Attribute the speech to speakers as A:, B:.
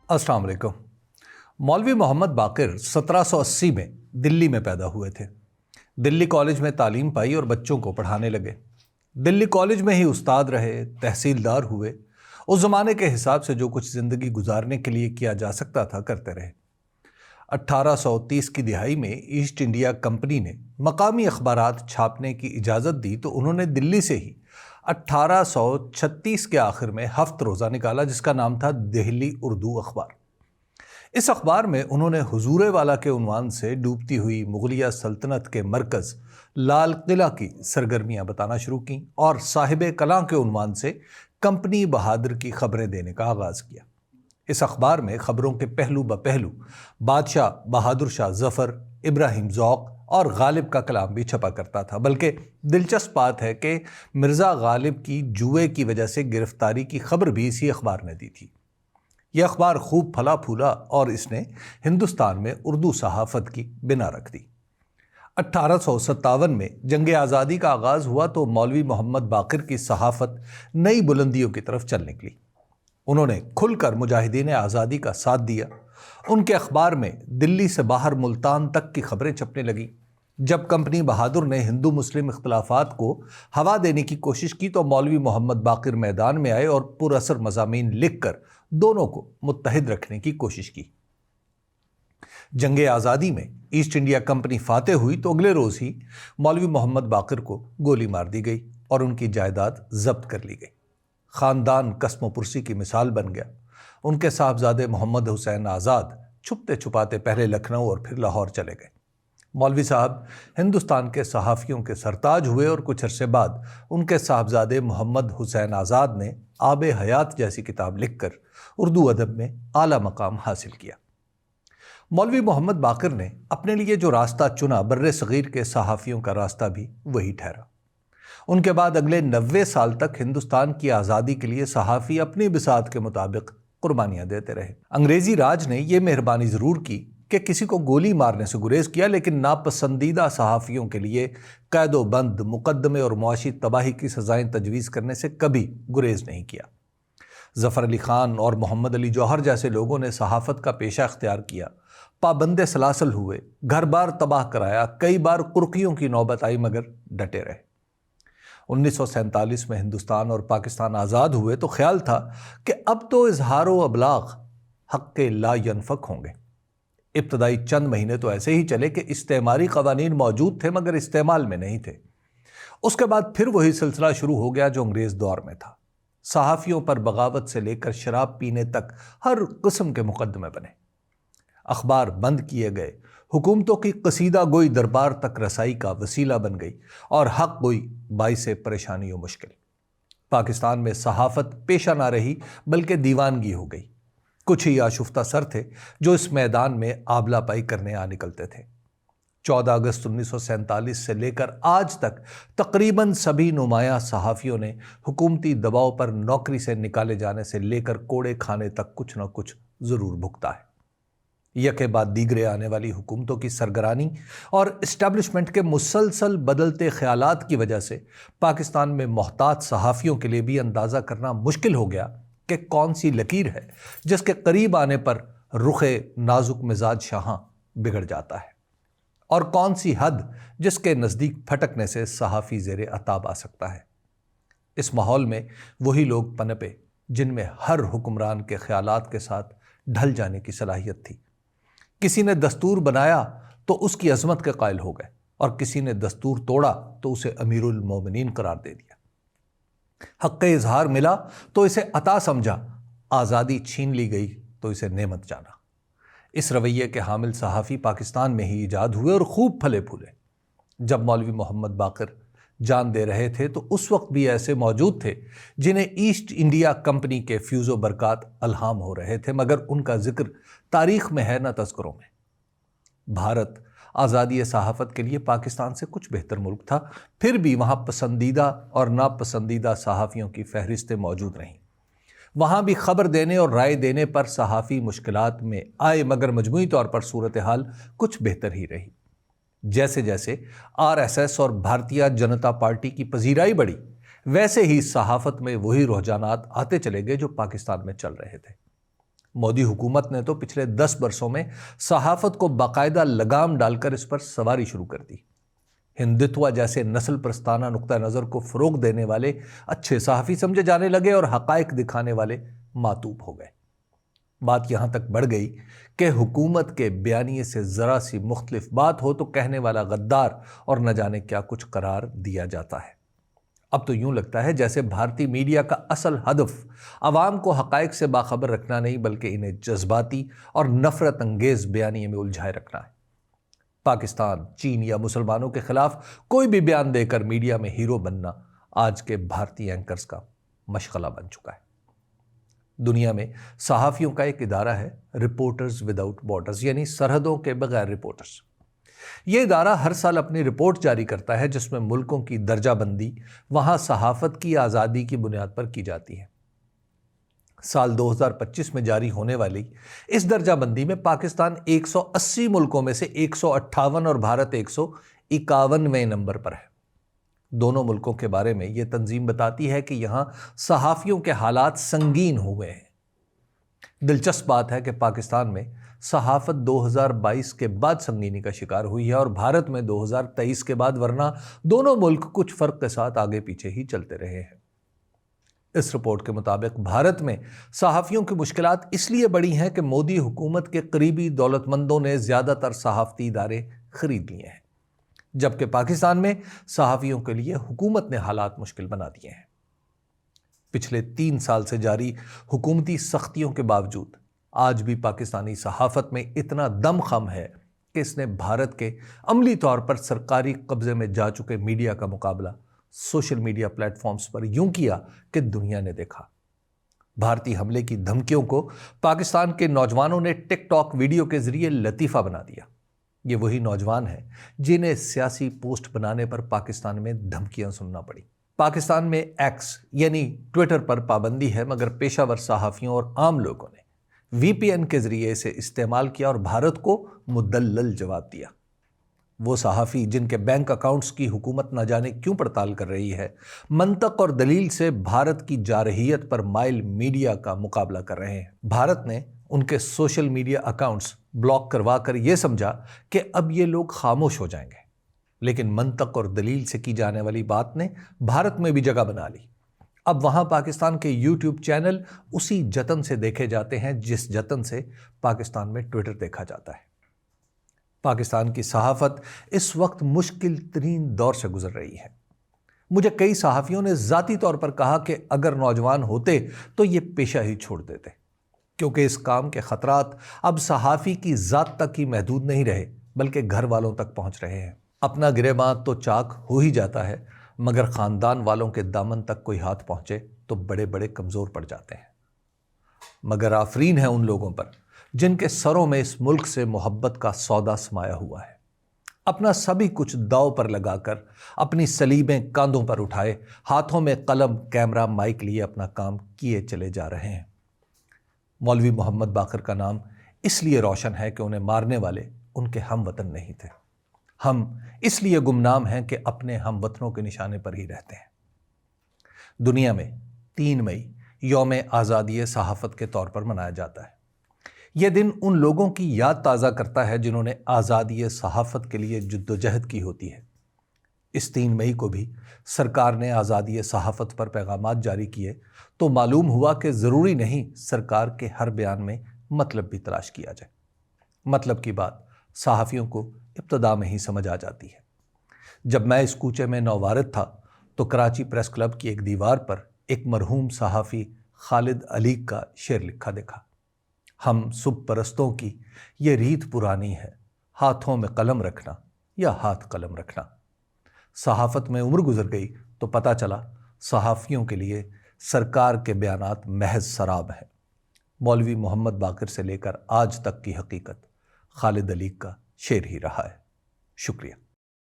A: السلام علیکم۔ مولوی محمد باقر 1780 میں دلی میں پیدا ہوئے تھے۔ دلی کالج میں تعلیم پائی اور بچوں کو پڑھانے لگے۔ دلی کالج میں ہی استاد رہے، تحصیلدار ہوئے۔ اس زمانے کے حساب سے جو کچھ زندگی گزارنے کے لیے کیا جا سکتا تھا کرتے رہے۔ 1830 کی دہائی میں ایسٹ انڈیا کمپنی نے مقامی اخبارات چھاپنے کی اجازت دی تو انہوں نے دلی سے ہی 1836 کے آخر میں ہفت روزہ نکالا جس کا نام تھا دہلی اردو اخبار۔ اس اخبار میں انہوں نے حضور والا کے عنوان سے ڈوبتی ہوئی مغلیہ سلطنت کے مرکز لال قلعہ کی سرگرمیاں بتانا شروع کیں اور صاحب کلاں کے عنوان سے کمپنی بہادر کی خبریں دینے کا آغاز کیا۔ اس اخبار میں خبروں کے پہلو بپہلو بادشاہ بہادر شاہ ظفر، ابراہیم ذوق اور غالب کا کلام بھی چھپا کرتا تھا، بلکہ دلچسپ بات ہے کہ مرزا غالب کی جوئے کی وجہ سے گرفتاری کی خبر بھی اسی اخبار نے دی تھی۔ یہ اخبار خوب پھلا پھولا اور اس نے ہندوستان میں اردو صحافت کی بنا رکھ دی۔ 1857 میں جنگ آزادی کا آغاز ہوا تو مولوی محمد باقر کی صحافت نئی بلندیوں کی طرف چل نکلی۔ انہوں نے کھل کر مجاہدین آزادی کا ساتھ دیا۔ ان کے اخبار میں دلی سے باہر ملتان تک کی خبریں چھپنے لگیں۔ جب کمپنی بہادر نے ہندو مسلم اختلافات کو ہوا دینے کی کوشش کی تو مولوی محمد باقر میدان میں آئے اور پر اثر مضامین لکھ کر دونوں کو متحد رکھنے کی کوشش کی۔ جنگ آزادی میں ایسٹ انڈیا کمپنی فاتح ہوئی تو اگلے روز ہی مولوی محمد باقر کو گولی مار دی گئی اور ان کی جائیداد ضبط کر لی گئی۔ خاندان قسم و پرسی کی مثال بن گیا۔ ان کے صاحبزادے محمد حسین آزاد چھپتے چھپاتے پہلے لکھنؤ اور پھر لاہور چلے گئے۔ مولوی صاحب ہندوستان کے صحافیوں کے سرتاج ہوئے اور کچھ عرصے بعد ان کے صاحبزادے محمد حسین آزاد نے آب حیات جیسی کتاب لکھ کر اردو ادب میں اعلیٰ مقام حاصل کیا۔ مولوی محمد باقر نے اپنے لیے جو راستہ چنا بر صغیر کے صحافیوں کا راستہ بھی وہی ٹھہرا۔ ان کے بعد اگلے 90 سال تک ہندوستان کی آزادی کے لیے صحافی اپنی بساط کے مطابق قربانیاں دیتے رہے۔ انگریزی راج نے یہ مہربانی ضرور کی کہ کسی کو گولی مارنے سے گریز کیا، لیکن ناپسندیدہ صحافیوں کے لیے قید و بند، مقدمے اور معاشی تباہی کی سزائیں تجویز کرنے سے کبھی گریز نہیں کیا۔ ظفر علی خان اور محمد علی جوہر جیسے لوگوں نے صحافت کا پیشہ اختیار کیا، پابند سلاسل ہوئے، گھر بار تباہ کرایا، کئی بار قرقیوں کی نوبت آئی مگر ڈٹے رہے۔ 1947 میں ہندوستان اور پاکستان آزاد ہوئے تو خیال تھا کہ اب تو اظہار و ابلاغ حق کے لا ینفک ہوں گے۔ ابتدائی چند مہینے تو ایسے ہی چلے کہ استعماری قوانین موجود تھے مگر استعمال میں نہیں تھے۔ اس کے بعد پھر وہی سلسلہ شروع ہو گیا جو انگریز دور میں تھا۔ صحافیوں پر بغاوت سے لے کر شراب پینے تک ہر قسم کے مقدمے بنے، اخبار بند کیے گئے، حکومتوں کی قصیدہ گوئی دربار تک رسائی کا وسیلہ بن گئی اور حق گوئی باعث پریشانی و مشکل۔ پاکستان میں صحافت پیشہ نہ رہی بلکہ دیوانگی ہو گئی۔ کچھ ہی آشفتہ سر تھے جو اس میدان میں آبلہ پائی کرنے آ نکلتے تھے۔ 14 اگست 1947 سے لے کر آج تک تقریباً سبھی نمایاں صحافیوں نے حکومتی دباؤ پر نوکری سے نکالے جانے سے لے کر کوڑے کھانے تک کچھ نہ کچھ ضرور بھگتا ہے۔ یکے بعد دیگرے آنے والی حکومتوں کی سرگرانی اور اسٹیبلشمنٹ کے مسلسل بدلتے خیالات کی وجہ سے پاکستان میں محتاط صحافیوں کے لیے بھی اندازہ کرنا مشکل ہو گیا کہ کون سی لکیر ہے جس کے قریب آنے پر رخ نازک مزاج شاہاں بگڑ جاتا ہے، اور کون سی حد جس کے نزدیک پھٹکنے سے صحافی زیر عتاب آ سکتا ہے۔ اس ماحول میں وہی لوگ پنپے جن میں ہر حکمران کے خیالات کے ساتھ ڈھل جانے کی صلاحیت تھی۔ کسی نے دستور بنایا تو اس کی عظمت کے قائل ہو گئے، اور کسی نے دستور توڑا تو اسے امیر المومنین قرار دے دیا۔ حق اظہار ملا تو اسے عطا سمجھا، آزادی چھین لی گئی تو اسے نعمت جانا۔ اس رویے کے حامل صحافی پاکستان میں ہی ایجاد ہوئے اور خوب پھلے پھولے۔ جب مولوی محمد باقر جان دے رہے تھے تو اس وقت بھی ایسے موجود تھے جنہیں ایسٹ انڈیا کمپنی کے فیوز و برکات الہام ہو رہے تھے، مگر ان کا ذکر تاریخ میں ہے نہ تذکروں میں۔ بھارت آزادی صحافت کے لیے پاکستان سے کچھ بہتر ملک تھا، پھر بھی وہاں پسندیدہ اور ناپسندیدہ صحافیوں کی فہرستیں موجود رہیں۔ وہاں بھی خبر دینے اور رائے دینے پر صحافی مشکلات میں آئے، مگر مجموعی طور پر صورتحال کچھ بہتر ہی رہی۔ جیسے جیسے RSS اور بھارتیہ جنتا پارٹی کی پذیرائی بڑھی، ویسے ہی صحافت میں وہی رجحانات آتے چلے گئے جو پاکستان میں چل رہے تھے۔ مودی حکومت نے تو پچھلے 10 برسوں میں صحافت کو باقاعدہ لگام ڈال کر اس پر سواری شروع کر دی۔ ہندتوا جیسے نسل پرستانہ نقطہ نظر کو فروغ دینے والے اچھے صحافی سمجھے جانے لگے اور حقائق دکھانے والے ماتوب ہو گئے۔ بات یہاں تک بڑھ گئی کہ حکومت کے بیانیے سے ذرا سی مختلف بات ہو تو کہنے والا غدار اور نہ جانے کیا کچھ قرار دیا جاتا ہے۔ اب تو یوں لگتا ہے جیسے بھارتی میڈیا کا اصل ہدف عوام کو حقائق سے باخبر رکھنا نہیں بلکہ انہیں جذباتی اور نفرت انگیز بیانیے میں الجھائے رکھنا ہے۔ پاکستان، چین یا مسلمانوں کے خلاف کوئی بھی بیان دے کر میڈیا میں ہیرو بننا آج کے بھارتی اینکرز کا مشغلہ بن چکا ہے۔ دنیا میں صحافیوں کا ایک ادارہ ہے رپورٹرز وداؤٹ بارڈرز، یعنی سرحدوں کے بغیر رپورٹرز۔ یہ ادارہ ہر سال اپنی رپورٹ جاری کرتا ہے جس میں ملکوں کی درجہ بندی وہاں صحافت کی آزادی کی بنیاد پر کی جاتی ہے۔ سال 2025 میں جاری ہونے والی اس درجہ بندی میں پاکستان 180 ملکوں میں سے 158 اور بھارت 151ویں نمبر پر ہے۔ دونوں ملکوں کے بارے میں یہ تنظیم بتاتی ہے کہ یہاں صحافیوں کے حالات سنگین ہوئے ہیں۔ دلچسپ بات ہے کہ پاکستان میں صحافت 2022 کے بعد سنگینی کا شکار ہوئی ہے اور بھارت میں 2023 کے بعد، ورنہ دونوں ملک کچھ فرق کے ساتھ آگے پیچھے ہی چلتے رہے ہیں۔ اس رپورٹ کے مطابق بھارت میں صحافیوں کی مشکلات اس لیے بڑی ہیں کہ مودی حکومت کے قریبی دولت مندوں نے زیادہ تر صحافتی ادارے خرید لیے ہیں، جبکہ پاکستان میں صحافیوں کے لیے حکومت نے حالات مشکل بنا دیے ہیں۔ پچھلے 3 سال سے جاری حکومتی سختیوں کے باوجود آج بھی پاکستانی صحافت میں اتنا دم خم ہے کہ اس نے بھارت کے عملی طور پر سرکاری قبضے میں جا چکے میڈیا کا مقابلہ سوشل میڈیا پلیٹ فارمز پر یوں کیا کہ دنیا نے دیکھا۔ بھارتی حملے کی دھمکیوں کو پاکستان کے نوجوانوں نے ٹک ٹاک ویڈیو کے ذریعے لطیفہ بنا دیا۔ یہ وہی نوجوان ہیں جنہیں سیاسی پوسٹ بنانے پر پاکستان میں دھمکیاں سننا پڑی۔ پاکستان میں ایکس یعنی ٹویٹر پر پابندی ہے، مگر پیشہ ور صحافیوں اور عام لوگوں نے وی پی این کے ذریعے اسے استعمال کیا اور بھارت کو مدلل جواب دیا۔ وہ صحافی جن کے بینک اکاؤنٹس کی حکومت نہ جانے کیوں پڑتال کر رہی ہے، منطق اور دلیل سے بھارت کی جارحیت پر مائل میڈیا کا مقابلہ کر رہے ہیں۔ بھارت نے ان کے سوشل میڈیا اکاؤنٹس بلاک کروا کر یہ سمجھا کہ اب یہ لوگ خاموش ہو جائیں گے، لیکن منطق اور دلیل سے کی جانے والی بات نے بھارت میں بھی جگہ بنا لی۔ اب وہاں پاکستان کے یوٹیوب چینل اسی جتن سے دیکھے جاتے ہیں جس جتن سے پاکستان میں ٹویٹر دیکھا جاتا ہے۔ پاکستان کی صحافت اس وقت مشکل ترین دور سے گزر رہی ہے۔ مجھے کئی صحافیوں نے ذاتی طور پر کہا کہ اگر نوجوان ہوتے تو یہ پیشہ ہی چھوڑ دیتے، کیونکہ اس کام کے خطرات اب صحافی کی ذات تک ہی محدود نہیں رہے بلکہ گھر والوں تک پہنچ رہے ہیں۔ اپنا گریباں تو چاک ہو ہی جاتا ہے، مگر خاندان والوں کے دامن تک کوئی ہاتھ پہنچے تو بڑے بڑے کمزور پڑ جاتے ہیں۔ مگر آفرین ہے ان لوگوں پر جن کے سروں میں اس ملک سے محبت کا سودا سمایا ہوا ہے، اپنا سبھی کچھ داؤ پر لگا کر اپنی سلیبیں کاندھوں پر اٹھائے، ہاتھوں میں قلم، کیمرہ، مائک لیے اپنا کام کیے چلے جا رہے ہیں۔ مولوی محمد باقر کا نام اس لیے روشن ہے کہ انہیں مارنے والے ان کے ہم وطن نہیں تھے۔ ہم اس لیے گمنام ہیں کہ اپنے ہم وطنوں کے نشانے پر ہی رہتے ہیں۔ دنیا میں 3 مئی یوم آزادی صحافت کے طور پر منایا جاتا ہے۔ یہ دن ان لوگوں کی یاد تازہ کرتا ہے جنہوں نے آزادی صحافت کے لیے جدوجہد کی ہوتی ہے۔ اس 3 مئی کو بھی سرکار نے آزادی صحافت پر پیغامات جاری کیے تو معلوم ہوا کہ ضروری نہیں سرکار کے ہر بیان میں مطلب بھی تلاش کیا جائے۔ مطلب کی بات صحافیوں کو ابتدا میں ہی سمجھ آ جاتی ہے۔ جب میں اس کوچے میں نووارد تھا تو کراچی پریس کلب کی ایک دیوار پر ایک مرحوم صحافی خالد علیق کا شعر لکھا دیکھا۔ ہم سب پرستوں کی یہ ریت پرانی ہے، ہاتھوں میں قلم رکھنا یا ہاتھ قلم رکھنا۔ صحافت میں عمر گزر گئی تو پتہ چلا صحافیوں کے لیے سرکار کے بیانات محض سراب ہیں۔ مولوی محمد باقر سے لے کر آج تک کی حقیقت خالد علیق کا شعر ہی رہا ہے۔ شکریہ۔